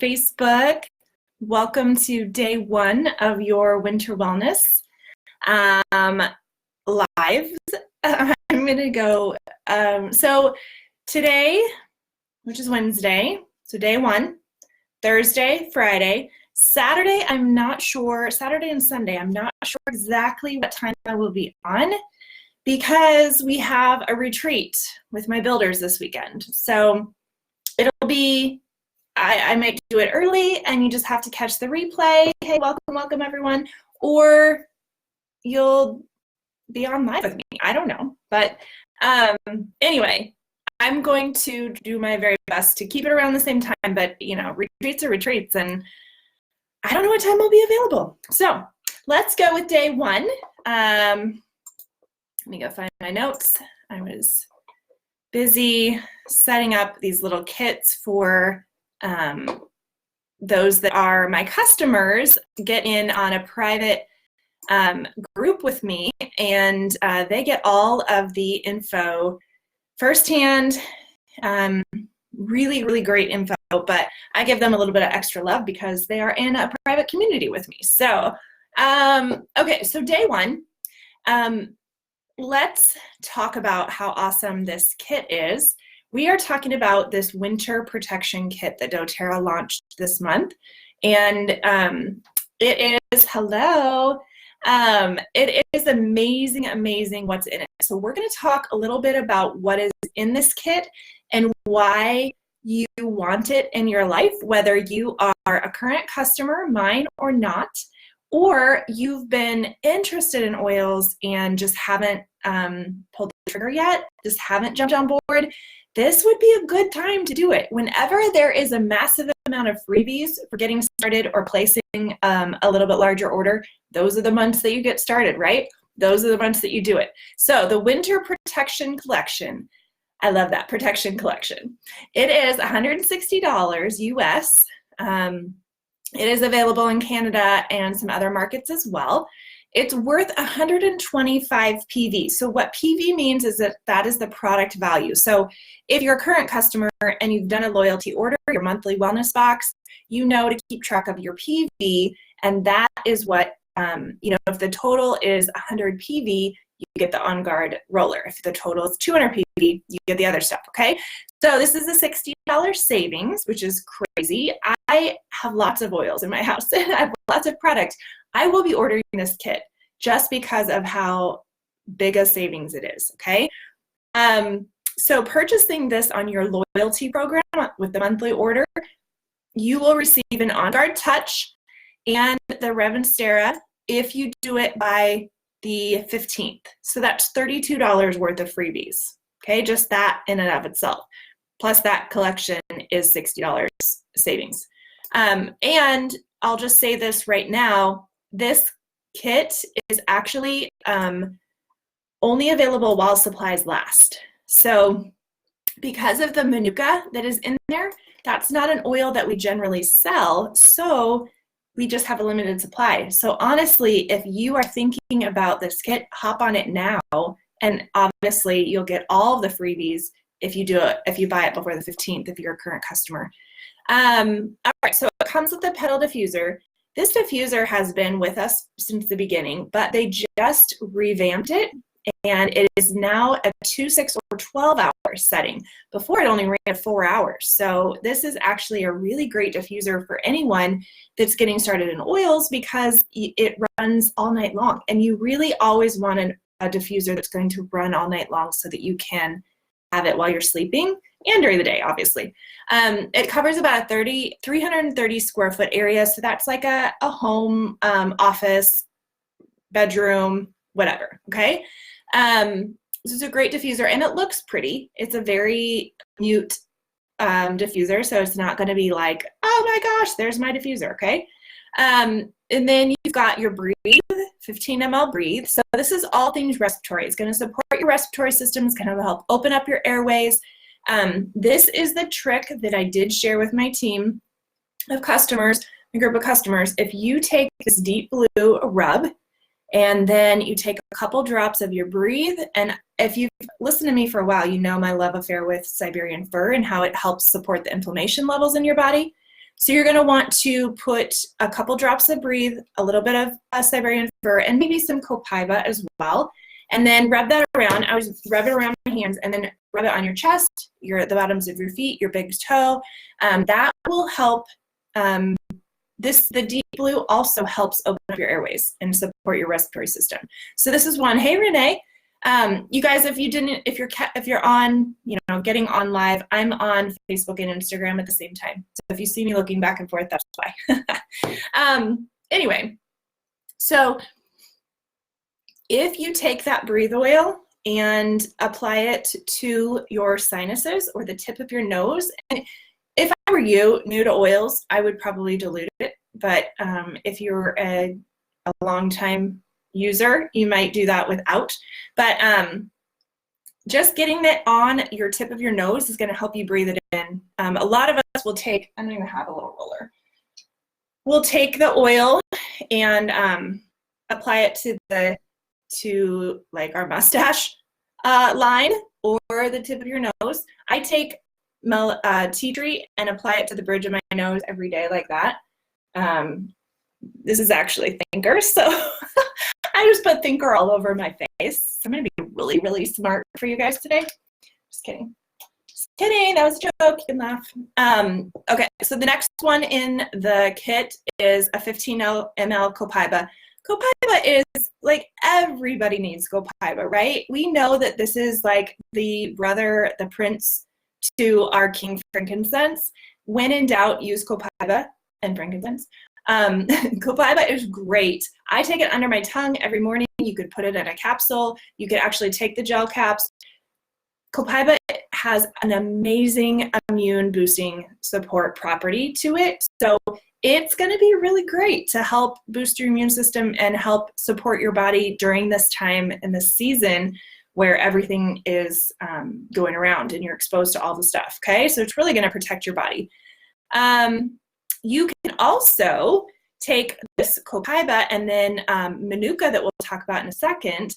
Facebook. Welcome to day one of your winter wellness lives. I'm going to go. So today, which is Wednesday, so day one, Thursday, Friday, Saturday, I'm not sure, Saturday and Sunday, I'm not sure exactly what time I will be on because we have a retreat with my builders this weekend. So it'll be, I might do it early and you just have to catch the replay. Hey, welcome everyone. Or you'll be on live with me. I don't know. But anyway, I'm going to do my very best to keep it around the same time. But, you know, retreats are retreats and I don't know what time will be available. So let's go with day one. Let me go find my notes. I was busy setting up these little kits for those that are my customers. Get in on a private group with me, and they get all of the info firsthand. Really great info, but I give them a little bit of extra love because they are in a private community with me. So okay, so day one, let's talk about how awesome this kit is. We are talking about this winter protection kit that doTERRA launched this month, and it is, it is amazing what's in it. So we're going to talk a little bit about what is in this kit and why you want it in your life, whether you are a current customer, mine or not, or you've been interested in oils and just haven't pulled the trigger yet, just haven't jumped on board. This would be a good time to do it. Whenever there is a massive amount of freebies for getting started or placing a little bit larger order, those are the months that you get started, right? Those are the months that you do it. So the Winter Protection Collection, I love that, Protection Collection. It is $160 US. It is available in Canada and some other markets as well. It's worth 125 PV. So what PV means is that is the product value. So if you're a current customer and you've done a loyalty order, your monthly wellness box, you know to keep track of your PV, and that is what, you know, if the total is 100 PV, you get the OnGuard roller. If the total is 200 PV, you get the other stuff, okay? So this is a $60 savings, which is crazy. I have lots of oils in my house and I have lots of products. I will be ordering this kit just because of how big a savings it is, okay? So purchasing this on your loyalty program with the monthly order, you will receive an OnGuard Touch and the Revenstera if you do it by the 15th. So that's $32 worth of freebies, okay? Just that in and of itself. Plus that collection is $60 savings. And I'll just say this right now, this kit is actually only available while supplies last. So because of the Manuka that is in there, that's not an oil that we generally sell, so we just have a limited supply. So honestly, if you are thinking about this kit, hop on it now, and obviously you'll get all of the freebies if you buy it before the 15th if you're a current customer. All right, so it comes with a petal diffuser. This diffuser has been with us since the beginning, but they just revamped it, and it is now a 2, 6, or 12-hour setting. Before, it only ran 4 hours. So this is actually a really great diffuser for anyone that's getting started in oils because it runs all night long, and you really always want a diffuser that's going to run all night long so that you can have it while you're sleeping and during the day, obviously. It covers about a 330 square foot area, so that's like a home, office, bedroom, whatever, okay? This is a great diffuser, and it looks pretty. It's a very mute diffuser, so it's not gonna be like, oh my gosh, there's my diffuser, okay? And then you've got your Breathe, 15 ml Breathe. So this is all things respiratory. It's gonna support your respiratory system. It's gonna help open up your airways. This is the trick that I did share with my team of customers, a group of customers. If you take this deep blue rub and then you take a couple drops of your Breathe, and if you've listened to me for a while, you know my love affair with Siberian fir and how it helps support the inflammation levels in your body. So you're going to want to put a couple drops of Breathe, a little bit of Siberian Fir, and maybe some Copaiba as well. And then rub that around. I was rub it around my hands, and then rub it on your chest, the bottoms of your feet, your big toe. That will help. The deep blue also helps open up your airways and support your respiratory system. So this is one. Hey, Renee. You guys, if you're on, getting on live, I'm on Facebook and Instagram at the same time. So if you see me looking back and forth, that's why. Anyway, so if you take that Breathe oil and apply it to your sinuses or the tip of your nose, and if I were you, new to oils, I would probably dilute it. But if you're a long time user, you might do that without. But just getting it on your tip of your nose is going to help you breathe it in. A lot of us will take, I don't even have a little roller. We'll take the oil and apply it to like our mustache line or the tip of your nose. I take tea tree and apply it to the bridge of my nose every day like that. This is actually Thinker, so I just put Thinker all over my face. I'm going to be really, really smart for you guys today. Just kidding. Just kidding. That was a joke. You can laugh. Okay, so the next one in the kit is a 15 ml Copaiba. Copaiba is like everybody needs Copaiba, right? We know that this is like the brother, the prince to our king frankincense. When in doubt, use Copaiba and frankincense. Copaiba is great. I take it under my tongue every morning. You could put it in a capsule. You could actually take the gel caps. Copaiba has an amazing immune boosting support property to it. So it's going to be really great to help boost your immune system and help support your body during this time in this season where everything is going around and you're exposed to all the stuff. Okay, so it's really going to protect your body. You can also take this Copaiba and then Manuka that we'll talk about in a second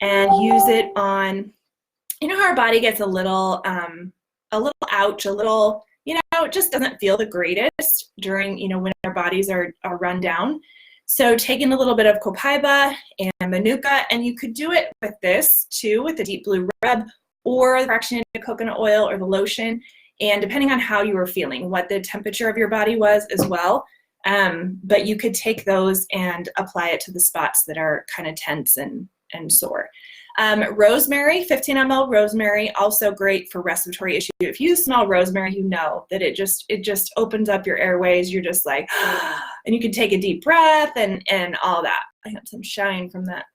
and use it on, how our body gets a little ouch, a little, it just doesn't feel the greatest during, when our bodies are run down. So taking a little bit of Copaiba and Manuka, and you could do it with this too, with the deep blue rub or the fractionated coconut oil or the lotion. And depending on how you were feeling, what the temperature of your body was as well. But you could take those and apply it to the spots that are kind of tense and sore. Rosemary, 15 ml rosemary, also great for respiratory issues. If you smell rosemary, you know that it just opens up your airways. You're just like, and you can take a deep breath and all that. I got some shine from that.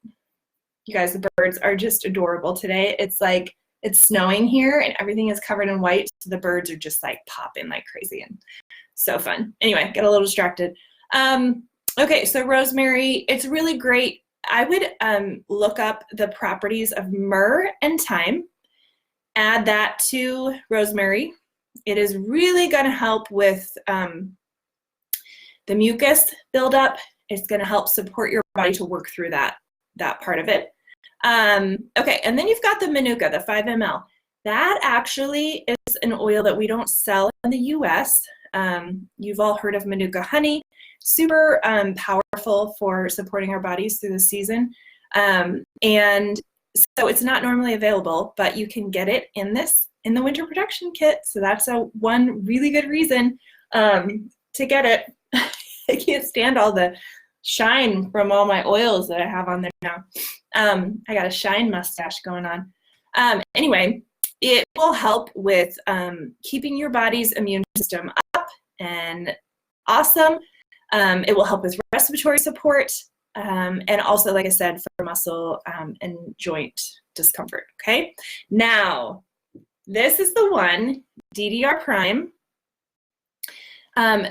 You guys, the birds are just adorable today. It's like, it's snowing here and everything is covered in white. So the birds are just like popping like crazy and so fun. Anyway, get a little distracted. Okay, so rosemary, it's really great. I would look up the properties of myrrh and thyme, add that to rosemary. It is really going to help with the mucus buildup. It's going to help support your body to work through that part of it. Okay, and then you've got the Manuka, the 5 ml. That actually is an oil that we don't sell in the US. You've all heard of Manuka Honey. Super powerful for supporting our bodies through the season. And so it's not normally available, but you can get it in the winter protection kit. So that's one really good reason to get it. I can't stand all the shine from all my oils that I have on there now. I got a shine mustache going on. Anyway, it will help with keeping your body's immune system up and awesome. It will help with respiratory support and also, like I said, for muscle and joint discomfort. Okay, now this is the one, DDR Prime.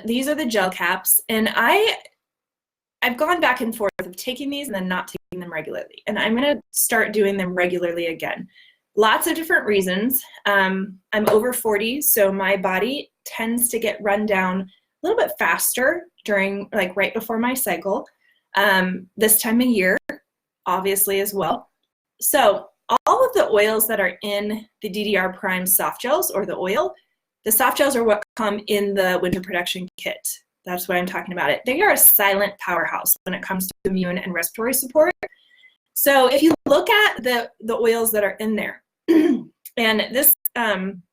These are the gel caps, and I've gone back and forth of taking these and then not taking them regularly. And I'm going to start doing them regularly again. Lots of different reasons. I'm over 40, so my body tends to get run down a little bit faster during, like right before my cycle. This time of year, obviously as well. So all of the oils that are in the DDR Prime soft gels or the oil, The soft gels are what come in the winter protection kit. That's what I'm talking about. They are a silent powerhouse when it comes to immune and respiratory support. So if you look at the oils that are in there, and this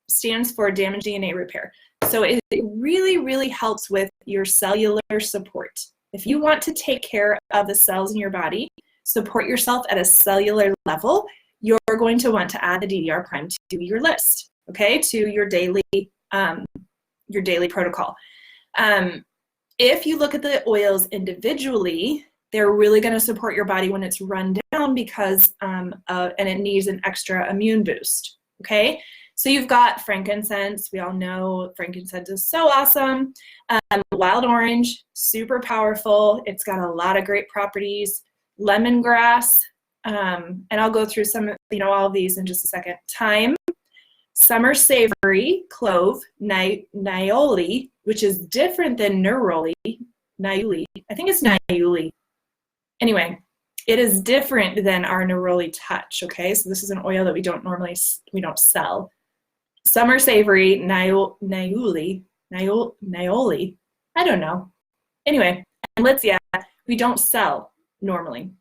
stands for damaged DNA repair. So it really, really helps with your cellular support. If you want to take care of the cells in your body, support yourself at a cellular level, you're going to want to add the DDR prime to your list, okay, to your daily protocol. If you look at the oils individually, they're really going to support your body when it's run down because and it needs an extra immune boost, okay? So you've got frankincense. We all know frankincense is so awesome. Wild orange, super powerful. It's got a lot of great properties. Lemongrass, and I'll go through some, all of these in just a second. Thyme, summer savory, clove, nioli, which is different than neroli. Niuli. I think it's niuli. Anyway, it is different than our neroli touch, okay? So this is an oil that we don't sell. Summer savory, nioli, I don't know. Anyway, and Litsea, we don't sell normally,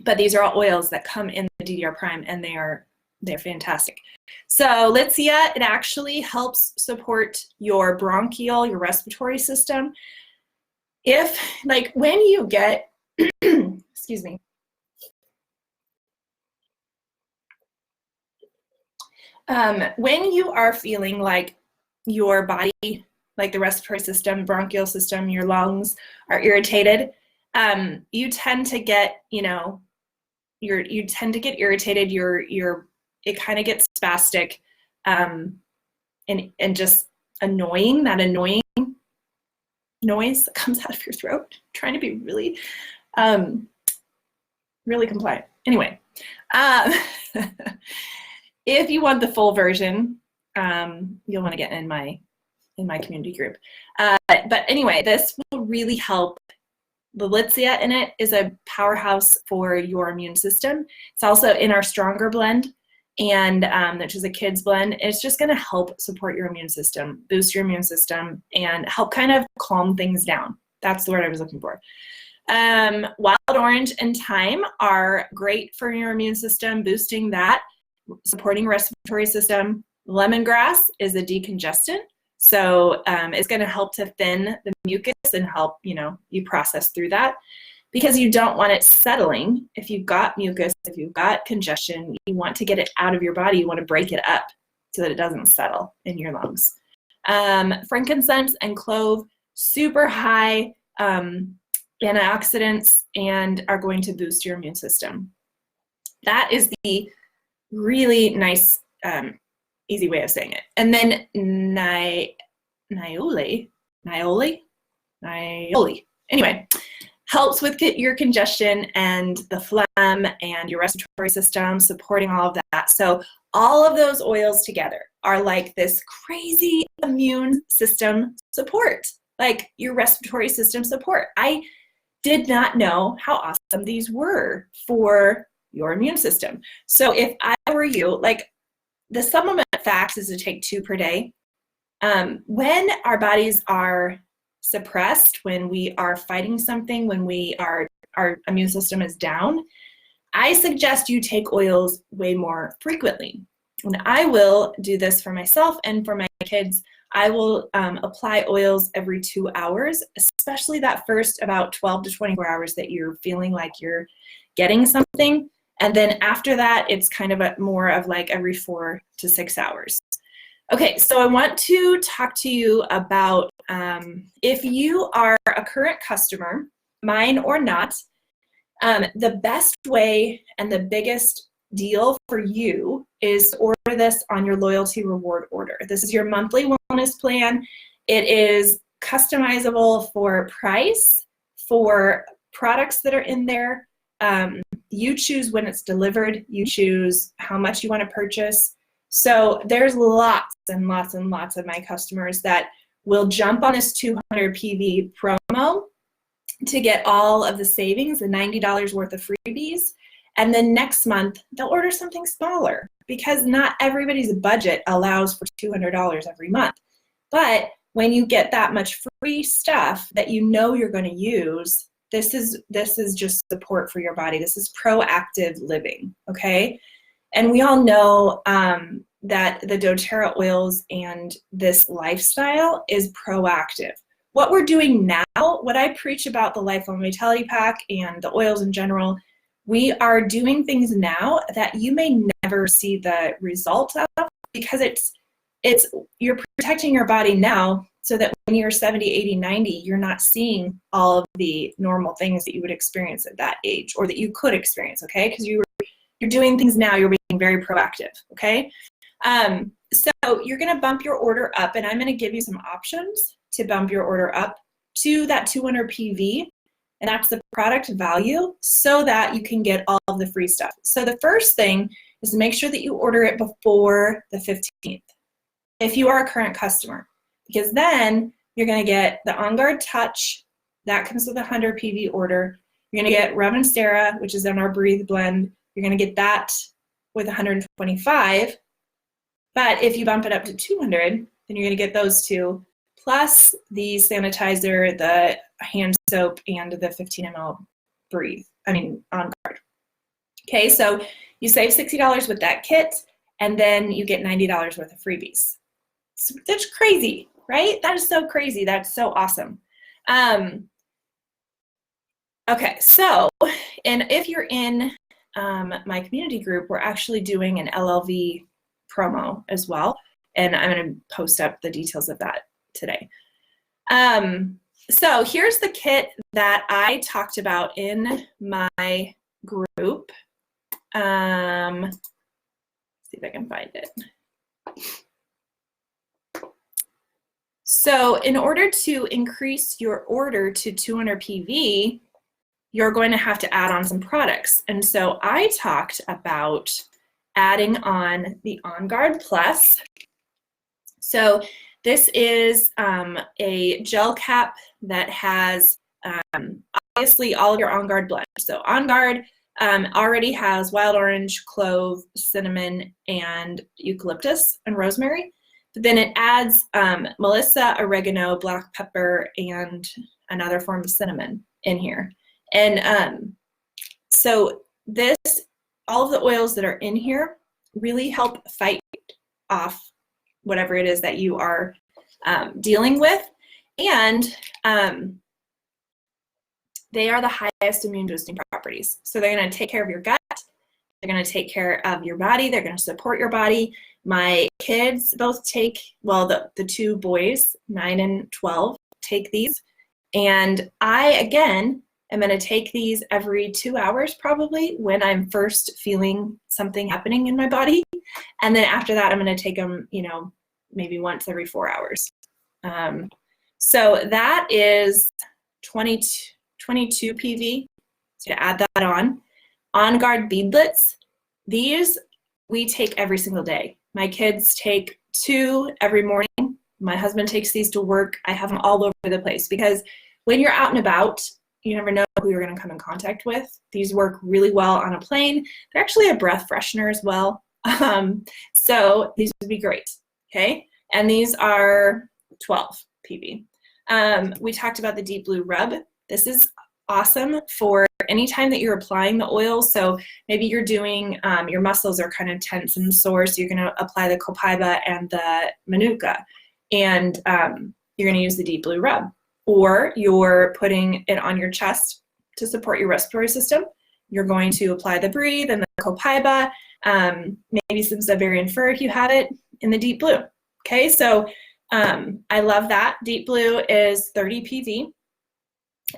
but these are all oils that come in the DDR prime, and they're fantastic. So Litsea, it actually helps support your bronchial, your respiratory system. If, when you get, excuse me, when you are feeling like your body, like the respiratory system, bronchial system, your lungs are irritated, you tend to get, you tend to get irritated. It kind of gets spastic, and just annoying. That annoying noise that comes out of your throat. Trying to be really, really compliant. Anyway. If you want the full version, you'll want to get in my community group. But anyway, this will really help. The Litsea in it is a powerhouse for your immune system. It's also in our Stronger blend, and which is a kids blend. It's just going to help support your immune system, boost your immune system, and help kind of calm things down. That's the word I was looking for. Wild orange and thyme are great for your immune system, boosting that, supporting respiratory system. Lemongrass is a decongestant, so it's going to help to thin the mucus and help you process through that, because you don't want it settling. If you've got mucus, if you've got congestion, you want to get it out of your body. You want to break it up so that it doesn't settle in your lungs. Frankincense and clove, super high antioxidants, and are going to boost your immune system. That is the really nice, easy way of saying it. And then nioli. Anyway, helps with your congestion and the phlegm and your respiratory system, supporting all of that. So all of those oils together are like this crazy immune system support, like your respiratory system support. I did not know how awesome these were for your immune system. So if I were you, the supplement facts is to take 2 per day. When our bodies are suppressed, when we are fighting something, when our immune system is down, I suggest you take oils way more frequently. And I will do this for myself and for my kids. I will apply oils every 2 hours, especially that first about 12 to 24 hours that you're feeling like you're getting something. And then after that, it's kind of more of every 4 to 6 hours. Okay, so I want to talk to you about if you are a current customer, mine or not, the best way and the biggest deal for you is to order this on your loyalty reward order. This is your monthly wellness plan. It is customizable for price, for products that are in there. You choose when it's delivered. You choose how much you want to purchase. So there's lots and lots and lots of my customers that will jump on this 200 PV promo to get all of the savings, the $90 worth of freebies. And then next month, they'll order something smaller because not everybody's budget allows for $200 every month. But when you get that much free stuff that you know you're going to use, this is just support for your body. This is proactive living, okay? And we all know that the doTERRA oils and this lifestyle is proactive. What we're doing now, what I preach about the Lifelong Vitality Pack and the oils in general, we are doing things now that you may never see the result of, because you're protecting your body now so that when you're 70, 80, 90, you're not seeing all of the normal things that you would experience at that age, or that you could experience, okay? Because you're doing things now, you're being very proactive, okay? So you're gonna bump your order up, and I'm gonna give you some options to bump your order up to that 200 PV, and that's the product value, so that you can get all of the free stuff. So the first thing is to make sure that you order it before the 15th, if you are a current customer, because then you're gonna get the OnGuard Touch, that comes with a 100 PV order. You're gonna get Rum and Sarah, which is in our Breathe blend. You're gonna get that with 125, but if you bump it up to 200, then you're gonna get those two, plus the sanitizer, the hand soap, and the 15 ml OnGuard. Okay, so you save $60 with that kit, and then you get $90 worth of freebies. So that's crazy, right? That is so crazy. That's so awesome. Okay, so, and if you're in my community group, we're actually doing an LLV promo as well, and I'm going to post up the details of that today. So here's the kit that I talked about in my group. Let's see if I can find it. So in order to increase your order to 200 PV, you're going to have to add on some products. And so I talked about adding on the OnGuard Plus. So this is a gel cap that has obviously all of your OnGuard blend. So OnGuard already has wild orange, clove, cinnamon, and eucalyptus and rosemary. But then it adds melissa, oregano, black pepper, and another form of cinnamon in here. And so all of the oils that are in here really help fight off whatever it is that you are dealing with. And they are the highest immune boosting properties. So they're going to take care of your gut. They're going to take care of your body. They're going to support your body. My kids both take, well, the two boys, 9 and 12, take these. And I, again, am going to take these every 2 hours probably when I'm first feeling something happening in my body. And then after that, I'm going to take them, maybe once every 4 hours. So that is 22 PV to add that on. OnGuard beadlets, these we take every single day. My kids take 2 every morning. My husband takes these to work. I have them all over the place because when you're out and about, you never know who you're going to come in contact with. These work really well on a plane. They're actually a breath freshener as well. So these would be great, okay? And these are 12 PV. We talked about the Deep Blue Rub. This is awesome for any time that you're applying the oil. So maybe you're doing, your muscles are kind of tense and sore, so you're going to apply the copaiba and the manuka, and you're going to use the Deep Blue Rub. Or you're putting it on your chest to support your respiratory system. You're going to apply the Breathe and the copaiba, maybe some Siberian fir if you have it, in the Deep Blue. Okay, so I love that. Deep Blue is 30 PV.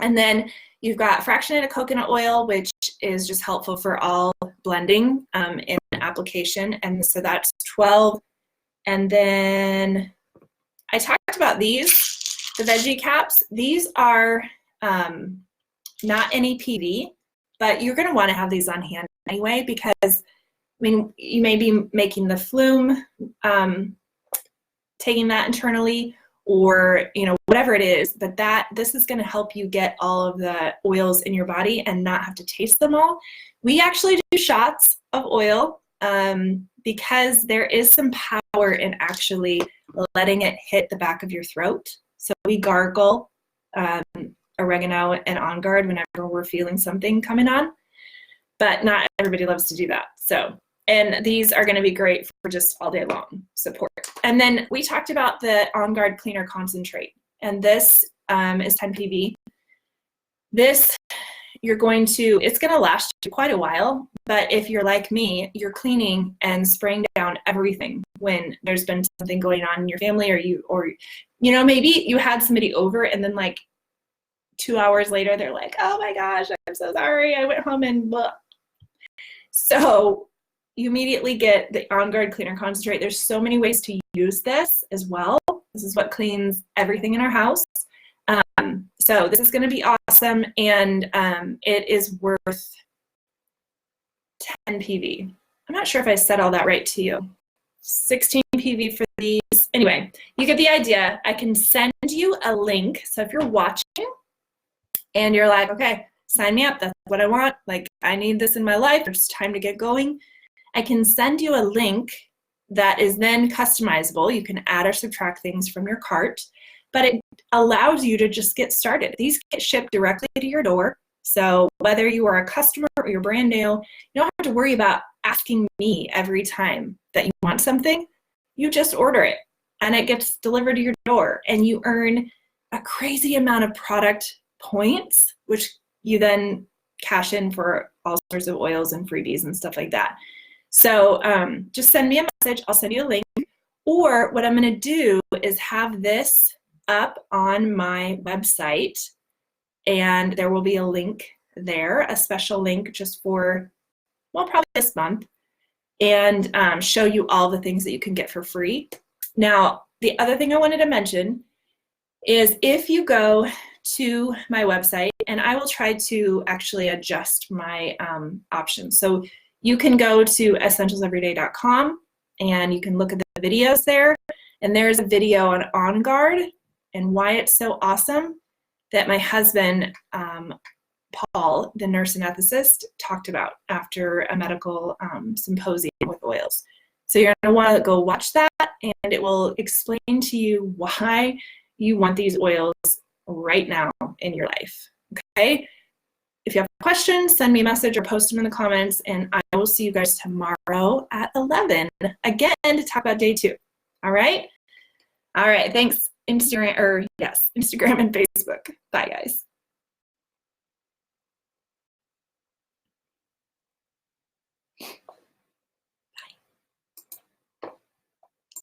And then you've got fractionated coconut oil, which is just helpful for all blending in application. And so that's 12. And then I talked about these, the veggie caps. These are not any PV, but you're going to want to have these on hand anyway, because you may be making the flume, taking that internally, or whatever it is, but this is going to help you get all of the oils in your body and not have to taste them all. We actually do shots of oil because there is some power in actually letting it hit the back of your throat. So we gargle oregano and OnGuard whenever we're feeling something coming on, but not everybody loves to do that. So, and these are going to be great for just all day long support. And then we talked about the OnGuard Cleaner Concentrate, and this is 10 PV. This, it's going to last you quite a while, but if you're like me, you're cleaning and spraying down everything when there's been something going on in your family, or maybe you had somebody over and then like 2 hours later, they're like, oh my gosh, I'm so sorry, I went home and blah. So you immediately get the OnGuard Cleaner Concentrate. There's so many ways to use this as well. This is what cleans everything in our house. So this is going to be awesome, and it is worth 10 PV. I'm not sure if I said all that right to you. 16 PV for these. Anyway, you get the idea. I can send you a link. So if you're watching and you're like, okay, sign me up. That's what I want. Like, I need this in my life. It's time to get going. I can send you a link that is then customizable. You can add or subtract things from your cart, but it allows you to just get started. These get shipped directly to your door. So whether you are a customer or you're brand new, you don't have to worry about asking me every time that you want something. You just order it and it gets delivered to your door, and you earn a crazy amount of product points, which you then cash in for all sorts of oils and freebies and stuff like that. So just send me a message. I'll send you a link. Or what I'm going to do is have this up on my website, and there will be a link there, a special link just for, well, probably this month, and show you all the things that you can get for free. Now, the other thing I wanted to mention is if you go to my website, and I will try to actually adjust my options. So you can go to essentialseveryday.com and you can look at the videos there. And there's a video on OnGuard and why it's so awesome that my husband, Paul, the nurse anesthetist, talked about after a medical symposium with oils. So you're going to want to go watch that, and it will explain to you why you want these oils right now in your life. Okay? If you have questions, send me a message or post them in the comments, and I will see you guys tomorrow at 11 again to talk about day 2. All right? All right. Thanks, Instagram and Facebook. Bye, guys.